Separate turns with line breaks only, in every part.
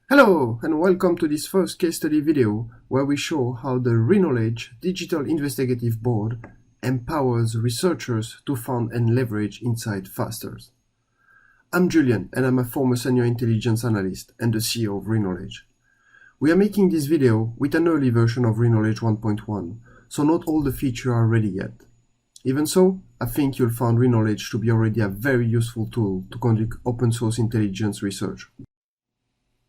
Hello and welcome to this first case study video where we show how the rknowledge Digital Investigative Board empowers researchers to find and leverage insight faster. I'm Julian and I'm a former senior intelligence analyst and the CEO of rknowledge. We are making this video with an early version of rknowledge 1.1, so not all the features are ready yet. Even so, I think you'll find rknowledge to be already a very useful tool to conduct open source intelligence research.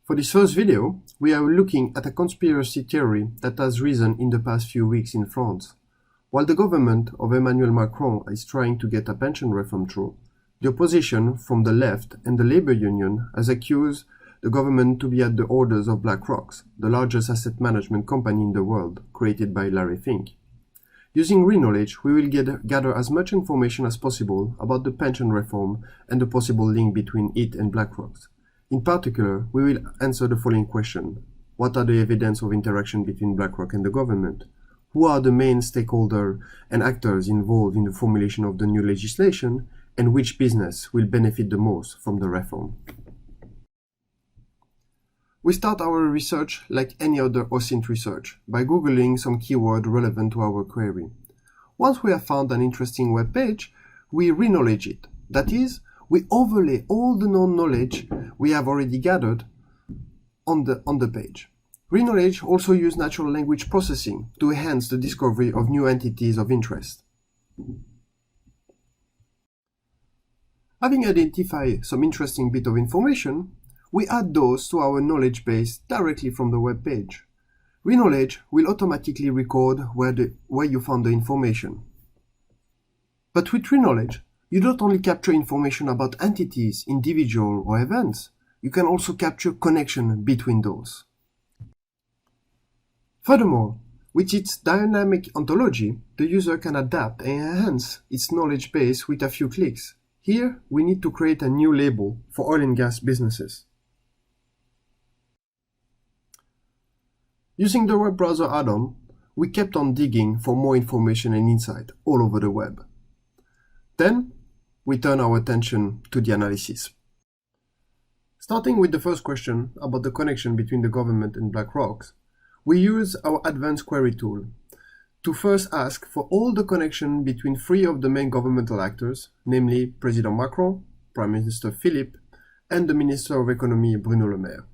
For this first video, we are looking at a conspiracy theory that has risen in the past few weeks in France. While the government of Emmanuel Macron is trying to get a pension reform through, the opposition from the left and the labor union has accused the government to be at the orders of BlackRock, the largest asset management company in the world, created by Larry Fink. Using rknowledge, we will gather as much information as possible about the pension reform and the possible link between it and BlackRock. In particular, we will answer the following question. What are the evidence of interaction between BlackRock and the government? Who are the main stakeholders and actors involved in the formulation of the new legislation? And which business will benefit the most from the reform? We start our research like any other OSINT research, by Googling some keyword relevant to our query. Once we have found an interesting web page, we rknowledge it. That is, we overlay all the known knowledge we have already gathered on the page. Rknowledge also uses natural language processing to enhance the discovery of new entities of interest. Having identified some interesting bit of information, we add those to our knowledge base directly from the web page. Rknowledge will automatically record where you found the information. But with rknowledge, you don't only capture information about entities, individuals, or events, you can also capture connection between those. Furthermore, with its dynamic ontology, the user can adapt and enhance its knowledge base with a few clicks. Here, we need to create a new label for oil and gas businesses. Using the web browser add-on, we kept on digging for more information and insight all over the web. Then, we turn our attention to the analysis. Starting with the first question about the connection between the government and BlackRock, we use our advanced query tool to first ask for all the connection between three of the main governmental actors, namely President Macron, Prime Minister Philippe, and the Minister of Economy Bruno Le Maire.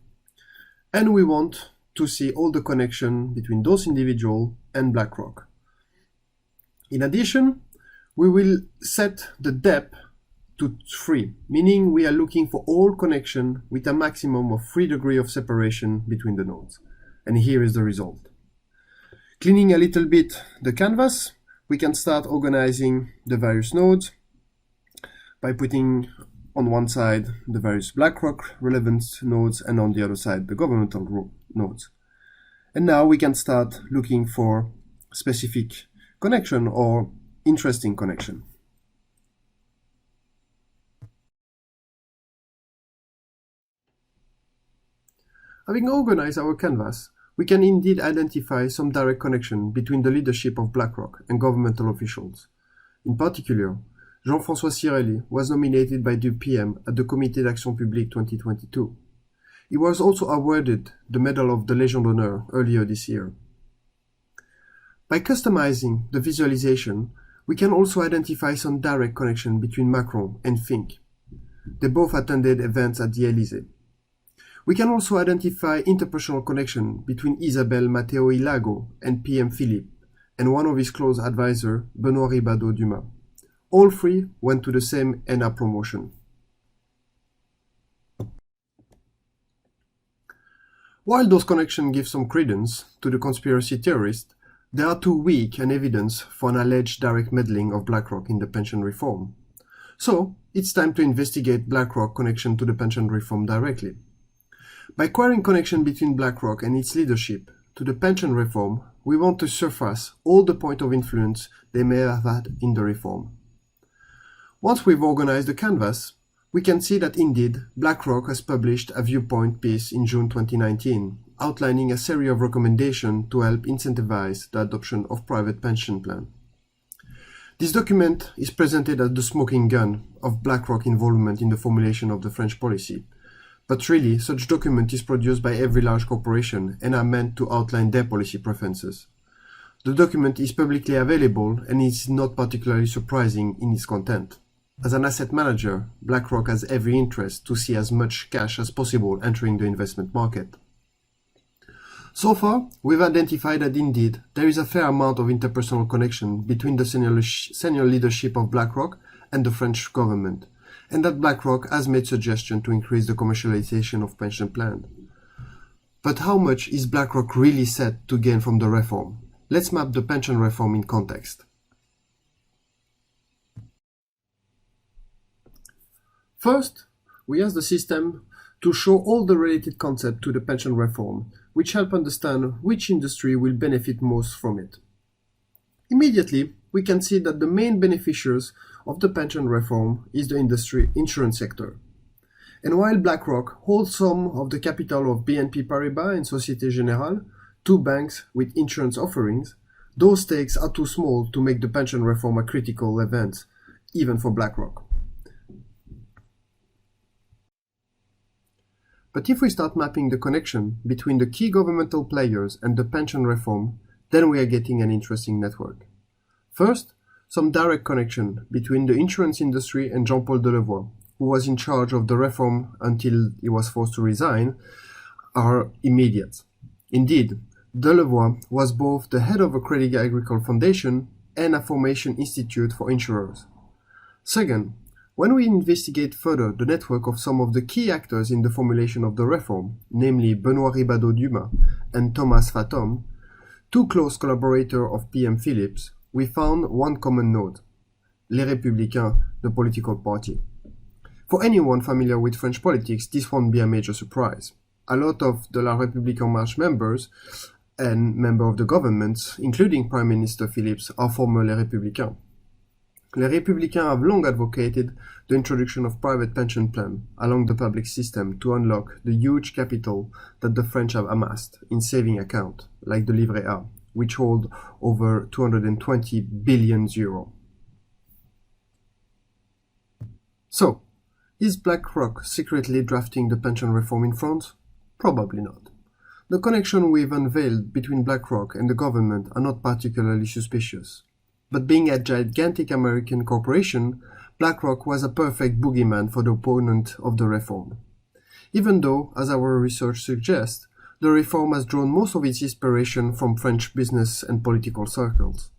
And we want to see all the connection between those individuals and BlackRock. In addition, we will set the depth to 3, meaning we are looking for all connection with a maximum of 3 degrees of separation between the nodes. And here is the result. Cleaning a little bit the canvas, we can start organizing the various nodes by putting on one side the various BlackRock relevant nodes and on the other side the governmental nodes. And now we can start looking for specific connection or interesting connection. Having organized our canvas, we can indeed identify some direct connection between the leadership of BlackRock and governmental officials. In particular, Jean-François Cirelli was nominated by the PM at the Comité d'Action Publique 2022. He was also awarded the Medal of the Légion d'Honneur earlier this year. By customizing the visualization, we can also identify some direct connection between Macron and Fink. They both attended events at the Élysée. We can also identify interpersonal connection between Isabelle Matteo Ilago and PM Philippe, and one of his close advisors, Benoît Ribadeau-Dumas. All three went to the same ENA promotion. While those connections give some credence to the conspiracy theorist, they are too weak an evidence for an alleged direct meddling of BlackRock in the pension reform. So, it's time to investigate BlackRock connection to the pension reform directly. By querying connection between BlackRock and its leadership to the pension reform, we want to surface all the points of influence they may have had in the reform. Once we've organized the canvas, we can see that indeed BlackRock has published a viewpoint piece in June 2019, outlining a series of recommendations to help incentivize the adoption of private pension plans. This document is presented as the smoking gun of BlackRock involvement in the formulation of the French policy, But really, such document is produced by every large corporation and are meant to outline their policy preferences. The document is publicly available and is not particularly surprising in its content. As an asset manager, BlackRock has every interest to see as much cash as possible entering the investment market. So far, we've identified that indeed there is a fair amount of interpersonal connection between the senior leadership of BlackRock and the French government, and that BlackRock has made suggestions to increase the commercialization of pension plans. But how much is BlackRock really set to gain from the reform? Let's map the pension reform in context. First, we ask the system to show all the related concepts to the pension reform, which help understand which industry will benefit most from it. Immediately, we can see that the main beneficiaries of the pension reform is the insurance sector. And while BlackRock holds some of the capital of BNP Paribas and Société Générale, two banks with insurance offerings, those stakes are too small to make the pension reform a critical event, even for BlackRock. But if we start mapping the connection between the key governmental players and the pension reform, then we are getting an interesting network. First, some direct connection between the insurance industry and Jean-Paul Delevoye, who was in charge of the reform until he was forced to resign, are immediate. Indeed, Delevoye was both the head of a Crédit Agricole Foundation and a formation institute for insurers. Second, when we investigate further the network of some of the key actors in the formulation of the reform, namely Benoît Ribadeau-Dumas and Thomas Fathomme, two close collaborators of PM Philips, we found one common node: Les Républicains, the political party. For anyone familiar with French politics, this won't be a major surprise. A lot of the La République En Marche members and members of the government, including Prime Minister Philips, are former Les Républicains. Les Républicains have long advocated the introduction of private pension plans along the public system to unlock the huge capital that the French have amassed in saving accounts, like the Livret A, which hold over 220 billion euros. So, is BlackRock secretly drafting the pension reform in France? Probably not. The connection we've unveiled between BlackRock and the government are not particularly suspicious. But being a gigantic American corporation, BlackRock was a perfect boogeyman for the opponent of the reform. Even though, as our research suggests, the reform has drawn most of its inspiration from French business and political circles.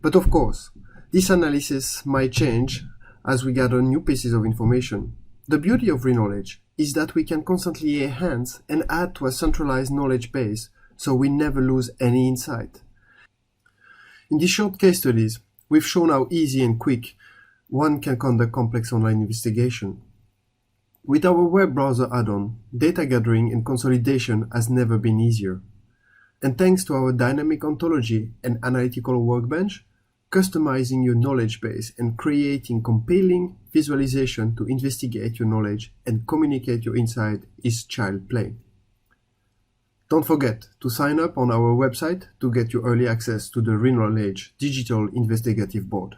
But of course, this analysis might change as we gather new pieces of information. The beauty of Reknowledge is that we can constantly enhance and add to a centralized knowledge base, so we never lose any insight. In these short case studies, we've shown how easy and quick one can conduct complex online investigation. With our web browser add-on, data gathering and consolidation has never been easier. And thanks to our dynamic ontology and analytical workbench, customizing your knowledge base and creating compelling visualization to investigate your knowledge and communicate your insight is child play. Don't forget to sign up on our website to get your early access to the Reknowledge Digital Investigative Board.